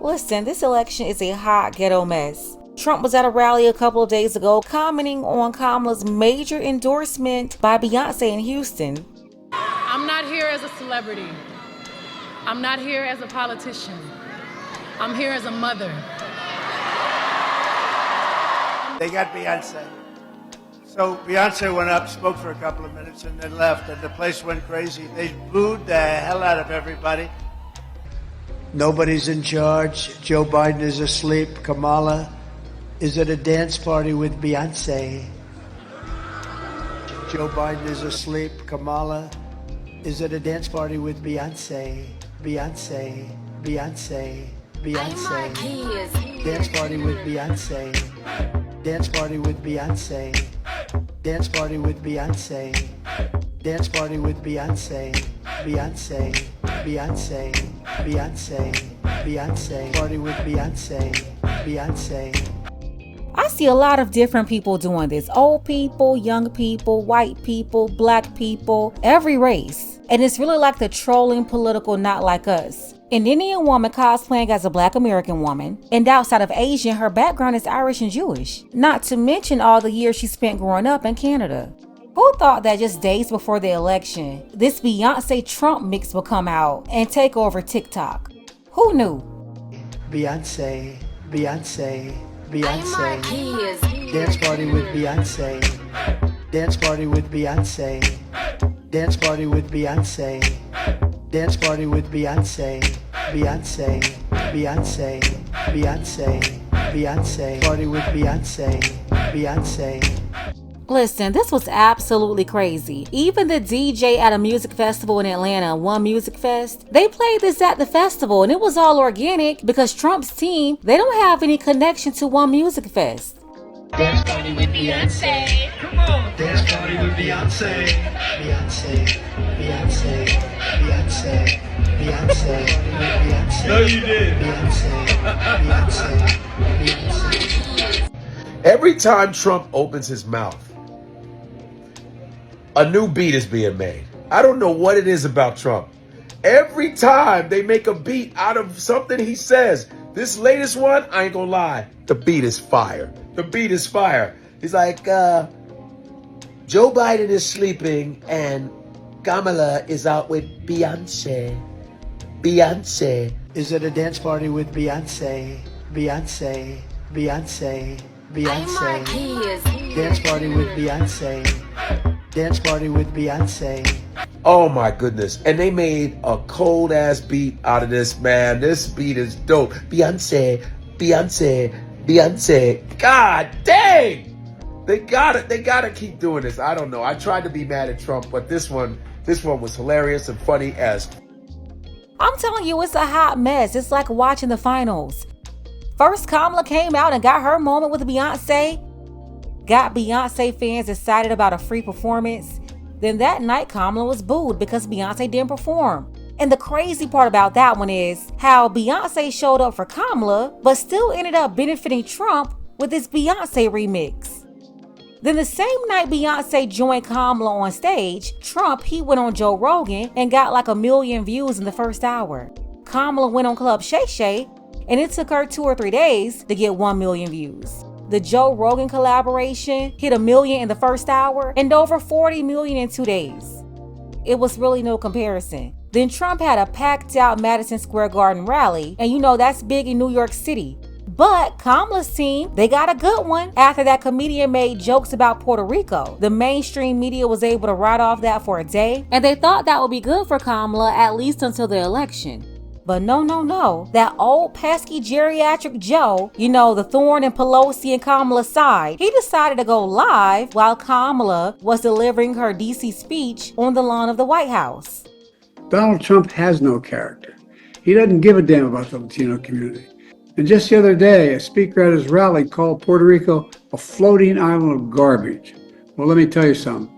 Listen, this election is a hot ghetto mess. Trump was at a rally a couple of days ago commenting on Kamala's major endorsement by Beyonce in Houston. I'm not here as a celebrity. I'm not here as a politician. I'm here as a mother. They got Beyonce. So Beyonce went up, spoke for a couple of minutes, and then left, and the place went crazy. They booed the hell out of everybody. Nobody's in charge. Joe Biden is asleep. Kamala is at a dance party with Beyonce. Joe Biden is asleep. Kamala is at a dance party with Beyonce. Beyonce, Beyonce, Beyonce. Dance party with Beyonce. Dance party with Beyonce. Dance party with Beyonce. Dance party with Beyonce. Beyonce, Beyonce, Beyonce, Beyonce. Party with Beyonce. Beyonce. I see a lot of different people doing this. Old people, young people, white people, black people, every race. And it's really like the trolling political Not Like Us. An Indian woman cosplaying as a black American woman, and outside of Asian, her background is Irish and Jewish. Not to mention all the years she spent growing up in Canada. Who thought that just days before the election, this Beyonce-Trump mix would come out and take over TikTok? Who knew? Beyonce, Beyonce, Beyonce. Dance party with Beyonce. Dance party with Beyonce. Dance party with Beyonce. Dance party with Beyonce. Beyonce, Beyonce, Beyonce, Beyonce. Party with Beyonce. Beyonce. Listen, this was absolutely crazy. Even the DJ at a music festival in Atlanta, One Music Fest, they played this at the festival and it was all organic because Trump's team, they don't have any connection to One Music Fest. Dance party with Beyonce. Come on. Dance party with Beyonce. Beyonce, Beyonce, Beyonce, Beyonce, Beyonce. No, you did. Beyonce, Beyonce, Beyonce. Every time Trump opens his mouth, a new beat is being made. I don't know what it is about Trump. Every time they make a beat out of something he says. This latest one, I ain't gonna lie, the beat is fire. The beat is fire. He's like, Joe Biden is sleeping and Kamala is out with Beyonce. Beyonce is at a dance party with Beyonce. Beyonce, Beyonce, Beyonce. Dance party with Beyonce. Dance party with Beyonce. Oh my goodness. And they made a cold ass beat out of this, man. This beat is dope. Beyonce, Beyonce, Beyonce. God dang. They gotta keep doing this. I don't know. I tried to be mad at Trump, but this one was hilarious and funny as. I'm telling you, it's a hot mess. It's like watching the finals. First, Kamala came out and got her moment with Beyonce. Got Beyonce fans excited about a free performance. Then that night, Kamala was booed because Beyonce didn't perform. And the crazy part about that one is how Beyonce showed up for Kamala, but still ended up benefiting Trump with his Beyonce remix. Then the same night Beyonce joined Kamala on stage, Trump, he went on Joe Rogan and got like 1 million views in the first hour. Kamala went on Club Shay Shay, and it took her 2 or 3 days to get 1 million views. The Joe Rogan collaboration hit 1 million in the first hour and over 40 million in 2 days. It was really no comparison. Then Trump had a packed out Madison Square Garden rally, and you know that's big in New York City. But Kamala's team, they got a good one. After that comedian made jokes about Puerto Rico, the mainstream media was able to write off that for a day, and they thought that would be good for Kamala at least until the election. But no. That old pesky geriatric Joe, you know, the thorn in Pelosi and Kamala's side, he decided to go live while Kamala was delivering her DC speech on the lawn of the White House. Donald Trump has no character. He doesn't give a damn about the Latino community. And just the other day, a speaker at his rally called Puerto Rico a floating island of garbage. Well, let me tell you something.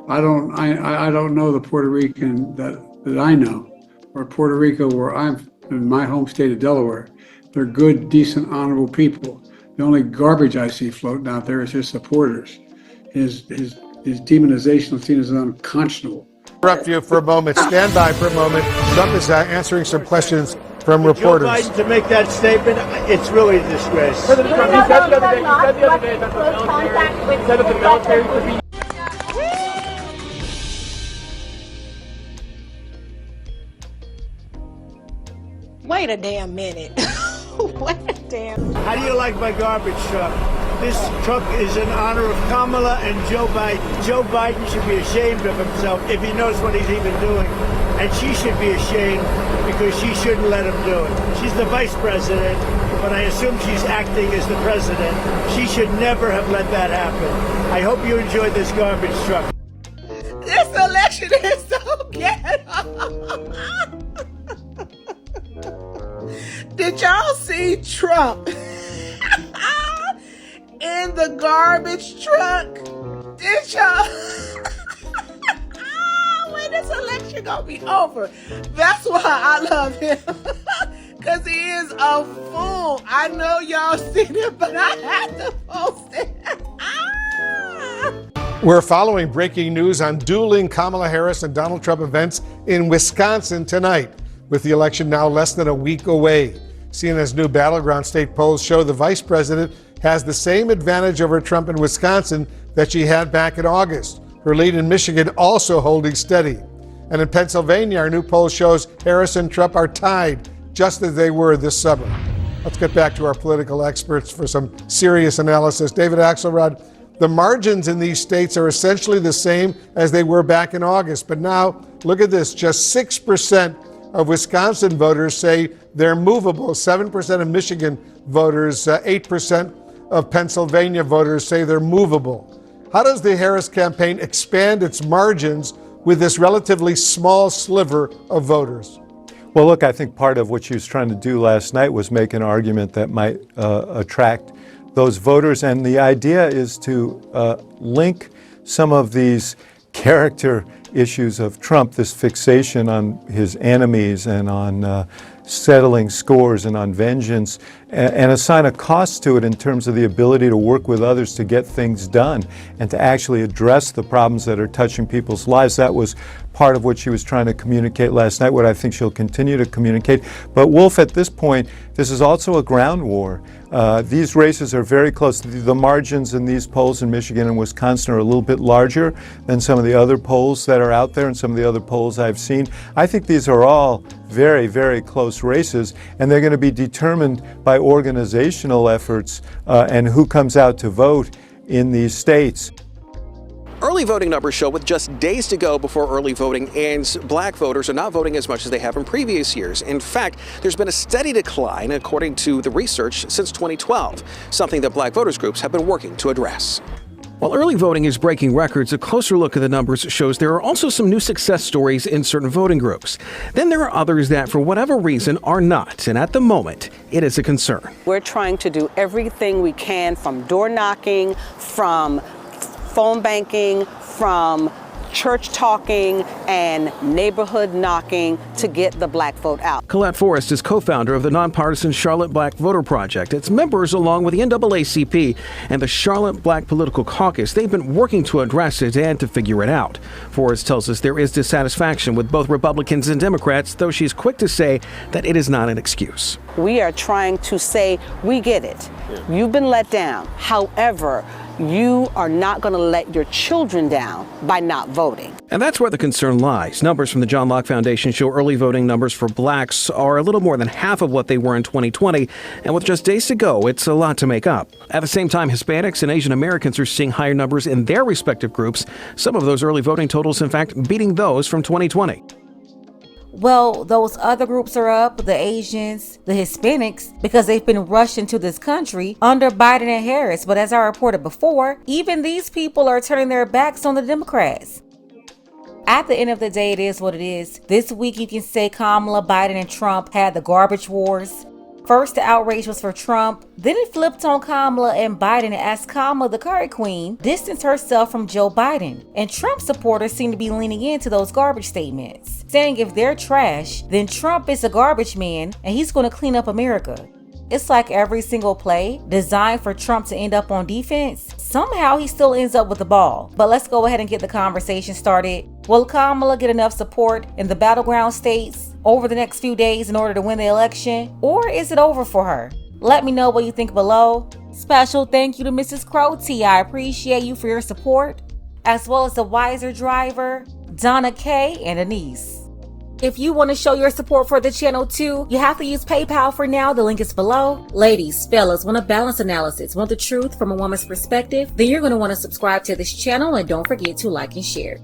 I don't know the Puerto Rican that I know, or Puerto Rico where I'm in my home state of Delaware. They're good, decent, honorable people. The only garbage I see floating out there is his supporters. His demonization of Latinos is unconscionable. Interrupt you for a moment. Stand by for a moment. Trump is answering some questions from reporters. Joe Biden to make that statement, it's really a disgrace. President Trump, you said the other day that the military could be. Wait a damn minute. Wait a damn. How do you like my garbage truck? This truck is in honor of Kamala and Joe Biden. Joe Biden should be ashamed of himself if he knows what he's even doing. And she should be ashamed because she shouldn't let him do it. She's the vice president, but I assume she's acting as the president. She should never have let that happen. I hope you enjoyed this garbage truck. This election is so ghetto. Did y'all see Trump in the garbage truck? Did y'all? When this election gonna be over? That's why I love him. Cause he is a fool. I know y'all seen it, but I had to post it. We're following breaking news on dueling Kamala Harris and Donald Trump events in Wisconsin tonight, with the election now less than a week away. CNN's new battleground state polls show the vice president has the same advantage over Trump in Wisconsin that she had back in August. Her lead in Michigan also holding steady. And in Pennsylvania, our new poll shows Harris and Trump are tied, just as they were this summer. Let's get back to our political experts for some serious analysis. David Axelrod, the margins in these states are essentially the same as they were back in August. But now, look at this, just 6% of Wisconsin voters say they're movable. 7% of Michigan voters, 8% of Pennsylvania voters say they're movable. How does the Harris campaign expand its margins with this relatively small sliver of voters? Well, look, I think part of what she was trying to do last night was make an argument that might attract those voters. And the idea is to link some of these character issues of Trump, this fixation on his enemies and on settling scores and on vengeance, and assign a cost to it in terms of the ability to work with others to get things done and to actually address the problems that are touching people's lives. That was part of what she was trying to communicate last night, what I think she'll continue to communicate. But Wolf, at this point, this is also a ground war. These races are very close. The margins in these polls in Michigan and Wisconsin are a little bit larger than some of the other polls that are out there and some of the other polls I've seen. I think these are all very, very close races, and they're going to be determined by organizational efforts and who comes out to vote in these states. Early voting numbers show with just days to go before early voting ends, black voters are not voting as much as they have in previous years. In fact, there's been a steady decline, according to the research, since 2012, something that black voters groups have been working to address. While early voting is breaking records, a closer look at the numbers shows there are also some new success stories in certain voting groups. Then there are others that, for whatever reason, are not, and at the moment, it is a concern. We're trying to do everything we can, from door knocking, from phone banking, from church talking and neighborhood knocking to get the black vote out. Colette Forrest is co-founder of the nonpartisan Charlotte Black Voter Project. Its members, along with the NAACP and the Charlotte Black Political Caucus, they've been working to address it and to figure it out. Forrest tells us there is dissatisfaction with both Republicans and Democrats, though she's quick to say that it is not an excuse. We are trying to say, we get it. You've been let down. However, you are not going to let your children down by not voting. And that's where the concern lies. Numbers from the John Locke Foundation show early voting numbers for blacks are a little more than half of what they were in 2020. And with just days to go, it's a lot to make up. At the same time, Hispanics and Asian Americans are seeing higher numbers in their respective groups. Some of those early voting totals, in fact, beating those from 2020. Well, those other groups are up, the Asians, the Hispanics, because they've been rushed into this country under Biden and Harris. But as I reported before, even these people are turning their backs on the Democrats. At the end of the day, it is what it is. This week, you can say Kamala, Biden, and Trump had the garbage wars. First, the outrage was for Trump. Then it flipped on Kamala and Biden as Kamala, the curry queen, distanced herself from Joe Biden. And Trump supporters seem to be leaning into those garbage statements, saying if they're trash, then Trump is a garbage man and he's going to clean up America. It's like every single play designed for Trump to end up on defense. Somehow he still ends up with the ball. But let's go ahead and get the conversation started. Will Kamala get enough support in the battleground states? over the next few days in order to win the election? Or is it over for her? Let me know what you think below. Special thank you to Mrs. Crotty. I appreciate you for your support, as well as the Wiser Driver, Donna K, and Anise. If you want to show your support for the channel too, you have to use PayPal for now. The link is below. Ladies, fellas, want a balanced analysis, want the truth from a woman's perspective? Then you're going to want to subscribe to this channel and don't forget to like and share.